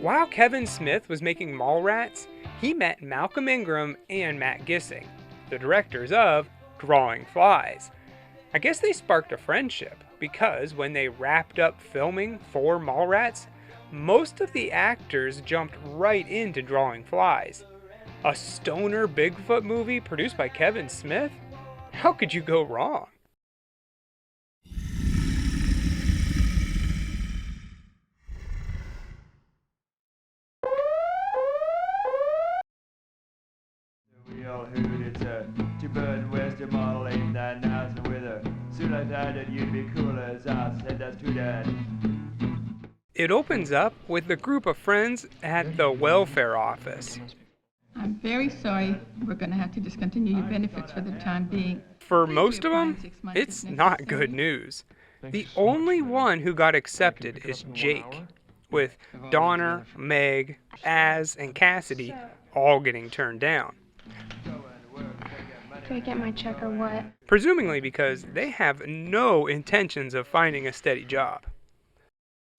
While Kevin Smith was making Mallrats, he met Malcolm Ingram and Matt Gissing, the directors of Drawing Flies. I guess they sparked a friendship because when they wrapped up filming for Mallrats, most of the actors jumped right into Drawing Flies. A stoner Bigfoot movie produced by Kevin Smith? How could you go wrong? We all heard it's a two-bird western model 89,000 with her. Soon I thought that you'd be cool as I said that to Dad. It opens up with a group of friends at the welfare office. I'm very sorry. We're going to have to discontinue your benefits for the time being. For most of them, it's not good news. The only one who got accepted is Jake, with Donner, Meg, Az, and Cassidy all getting turned down. Do I get my check or what? Presumably because they have no intentions of finding a steady job.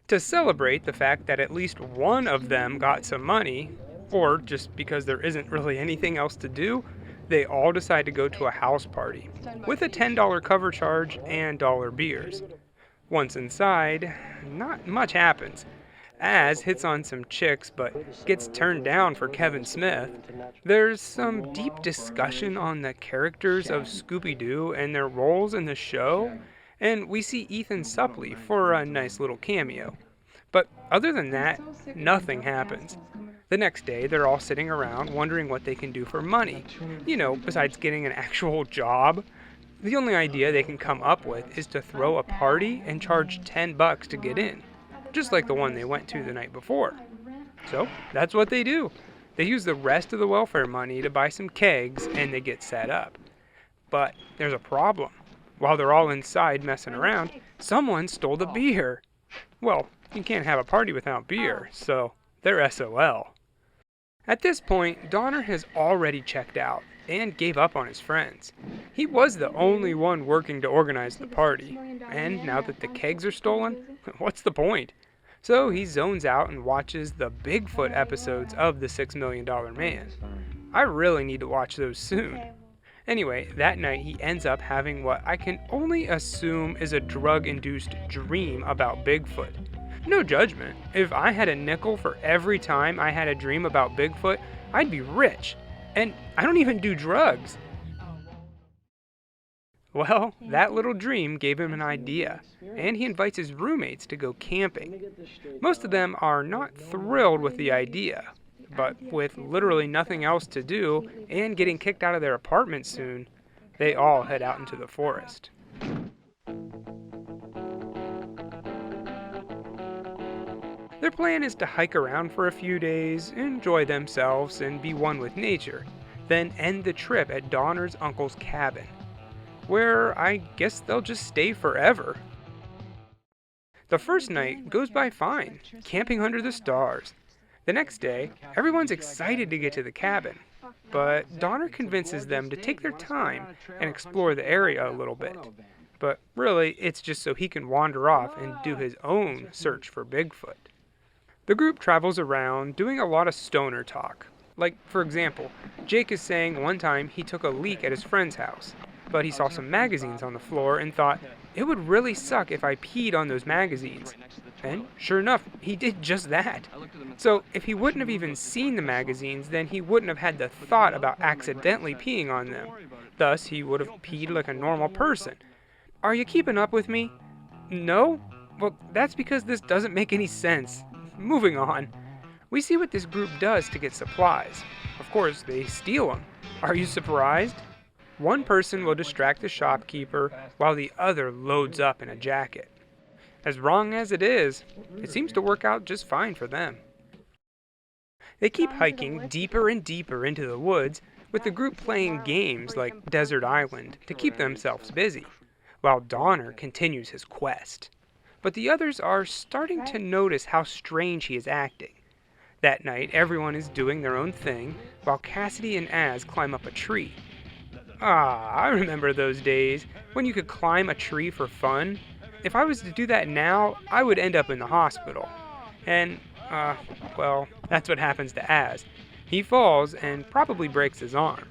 To celebrate the fact that at least one of them got some money, or just because there isn't really anything else to do, they all decide to go to a house party with a $10 cover charge and dollar beers. Once inside, not much happens. Az hits on some chicks but gets turned down for Kevin Smith. There's some deep discussion on the characters of Scooby-Doo and their roles in the show, and we see Ethan Suplee for a nice little cameo. But other than that, nothing happens. The next day, they're all sitting around wondering what they can do for money. Besides getting an actual job. The only idea they can come up with is to throw a party and charge $10 to get in, just like the one they went to the night before. So that's what they do. They use the rest of the welfare money to buy some kegs and they get set up. But there's a problem. While they're all inside messing around, someone stole the beer. Well, you can't have a party without beer, so they're SOL. At this point, Donner has already checked out and gave up on his friends. He was the only one working to organize the party, and now that the kegs are stolen, what's the point? So he zones out and watches the Bigfoot episodes of The $6 Million Man. I really need to watch those soon. Anyway, that night he ends up having what I can only assume is a drug-induced dream about Bigfoot. No judgment. If I had a nickel for every time I had a dream about Bigfoot, I'd be rich. And I don't even do drugs. Well, that little dream gave him an idea, and he invites his roommates to go camping. Most of them are not thrilled with the idea, but with literally nothing else to do and getting kicked out of their apartment soon, they all head out into the forest. Their plan is to hike around for a few days, enjoy themselves, and be one with nature, then end the trip at Donner's uncle's cabin, where I guess they'll just stay forever. The first night goes by fine, camping under the stars. The next day, everyone's excited to get to the cabin, but Donner convinces them to take their time and explore the area a little bit. But really, it's just so he can wander off and do his own search for Bigfoot. The group travels around doing a lot of stoner talk. Like, for example, Jake is saying one time he took a leak at his friend's house, but he saw some magazines on the floor and thought, it would really suck if I peed on those magazines. And sure enough, he did just that. So if he wouldn't have even seen the magazines, then he wouldn't have had the thought about accidentally peeing on them. Thus, he would have peed like a normal person. Are you keeping up with me? No? Well, that's because this doesn't make any sense. Moving on. We see what this group does to get supplies. Of course, they steal them. Are you surprised? One person will distract the shopkeeper while the other loads up in a jacket. As wrong as it is, it seems to work out just fine for them. They keep hiking deeper and deeper into the woods, with the group playing games like Desert Island to keep themselves busy, while Donner continues his quest. But the others are starting to notice how strange he is acting. That night, everyone is doing their own thing, while Cassidy and Az climb up a tree. I remember those days when you could climb a tree for fun. If I was to do that now, I would end up in the hospital. And, well, that's what happens to Az. He falls and probably breaks his arm.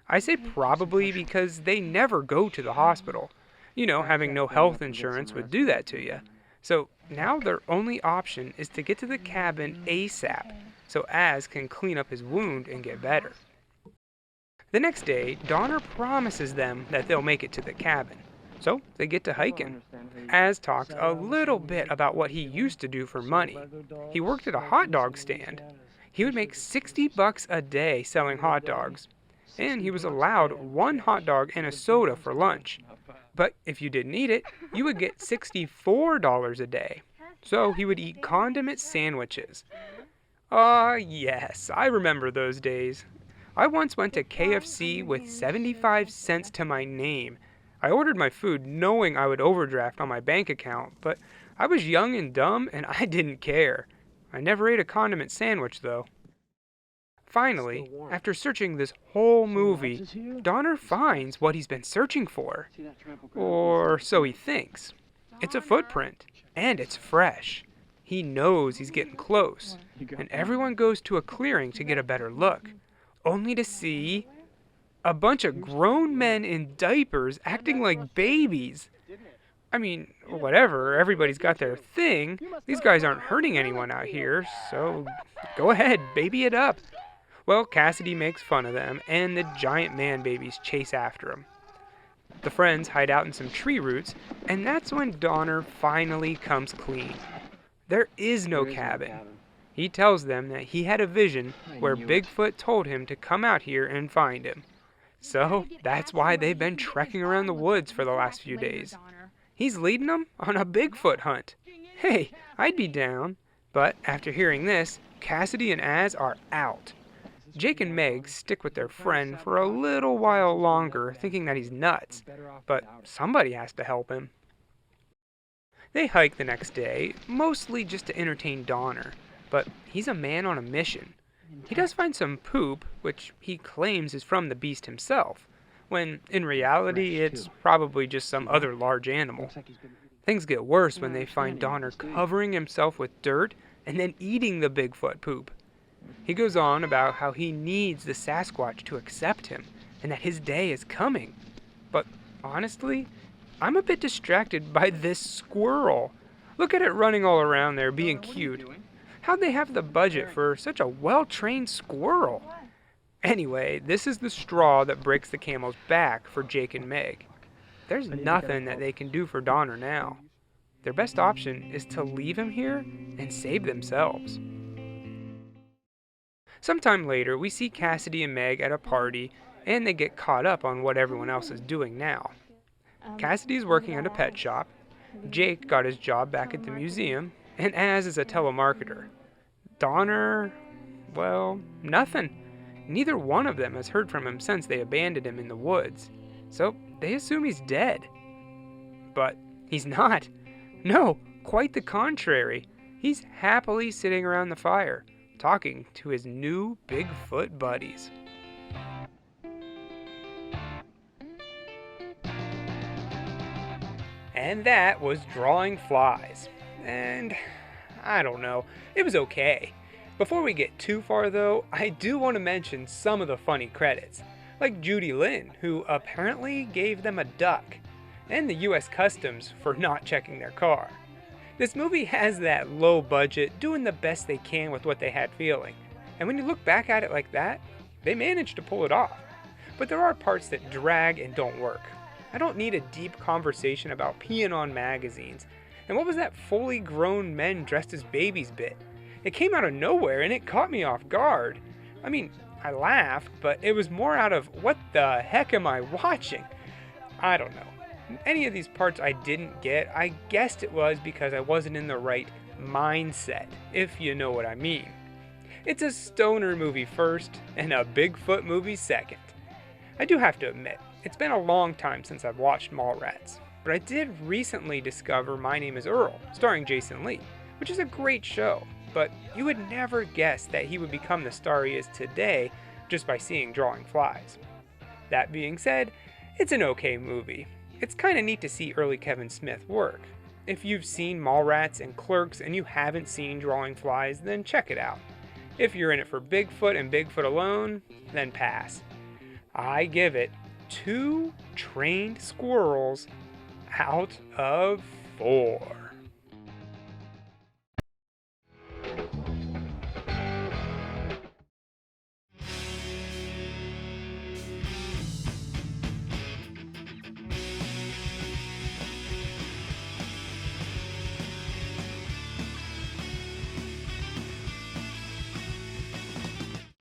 I say probably because they never go to the hospital. You know, having no health insurance would do that to you. So now their only option is to get to the cabin ASAP so Az can clean up his wound and get better. The next day, Donner promises them that they'll make it to the cabin. So they get to hiking. Az talks a little bit about what he used to do for money. He worked at a hot dog stand. He would make $60 a day selling hot dogs. And he was allowed one hot dog and a soda for lunch. But if you didn't eat it, you would get $64 a day. So he would eat condiment sandwiches. Ah, yes, I remember those days. I once went to KFC with 75 cents to my name. I ordered my food knowing I would overdraft on my bank account, but I was young and dumb and I didn't care. I never ate a condiment sandwich, though. Finally, after searching this whole movie, Donner finds what he's been searching for. Or so he thinks. It's a footprint, and it's fresh. He knows he's getting close, and everyone goes to a clearing to get a better look, only to see a bunch of grown men in diapers acting like babies. I mean, whatever, everybody's got their thing. These guys aren't hurting anyone out here, so go ahead, baby it up. Well, Cassidy makes fun of them, and the giant man babies chase after him. The friends hide out in some tree roots, and that's when Donner finally comes clean. There is no cabin. He tells them that he had a vision where Bigfoot told him to come out here and find him. So that's why they've been trekking around the woods for the last few days. He's leading them on a Bigfoot hunt. Hey, I'd be down. But after hearing this, Cassidy and Az are out. Jake and Meg stick with their friend for a little while longer, thinking that he's nuts, but somebody has to help him. They hike the next day, mostly just to entertain Donner, but he's a man on a mission. He does find some poop, which he claims is from the beast himself, when in reality it's probably just some other large animal. Things get worse when they find Donner covering himself with dirt and then eating the Bigfoot poop. He goes on about how he needs the Sasquatch to accept him, and that his day is coming. But honestly, I'm a bit distracted by this squirrel. Look at it running all around there, being cute. How'd they have the budget for such a well-trained squirrel? Anyway, this is the straw that breaks the camel's back for Jake and Meg. There's nothing that they can do for Donner now. Their best option is to leave him here and save themselves. Sometime later, we see Cassidy and Meg at a party, and they get caught up on what everyone else is doing now. Cassidy is working at a pet shop, Jake got his job back at the museum, and Az is a telemarketer. Donner, well, nothing. Neither one of them has heard from him since they abandoned him in the woods, so they assume he's dead. But he's not. No, quite the contrary. He's happily sitting around the fire, talking to his new Bigfoot buddies. And that was Drawing Flies. And I don't know, it was okay. Before we get too far though, I do want to mention some of the funny credits, like Judy Lynn, who apparently gave them a duck, and the US Customs for not checking their car. This movie has that low budget, doing the best they can with what they had feeling. And when you look back at it like that, they managed to pull it off. But there are parts that drag and don't work. I don't need a deep conversation about peeing on magazines. And what was that fully grown men dressed as babies bit? It came out of nowhere and it caught me off guard. I mean, I laughed, but it was more out of, what the heck am I watching? I don't know. Any of these parts I didn't get, I guessed it was because I wasn't in the right mindset, if you know what I mean. It's a stoner movie first, and a Bigfoot movie second. I do have to admit, it's been a long time since I've watched Mallrats, but I did recently discover My Name is Earl, starring Jason Lee, which is a great show, but you would never guess that he would become the star he is today just by seeing Drawing Flies. That being said, it's an okay movie. It's kinda neat to see early Kevin Smith work. If you've seen mall rats and Clerks and you haven't seen drawing flies, then check it out. If you're in it for Bigfoot and Bigfoot alone, then pass. I give it 2 trained squirrels out of 4.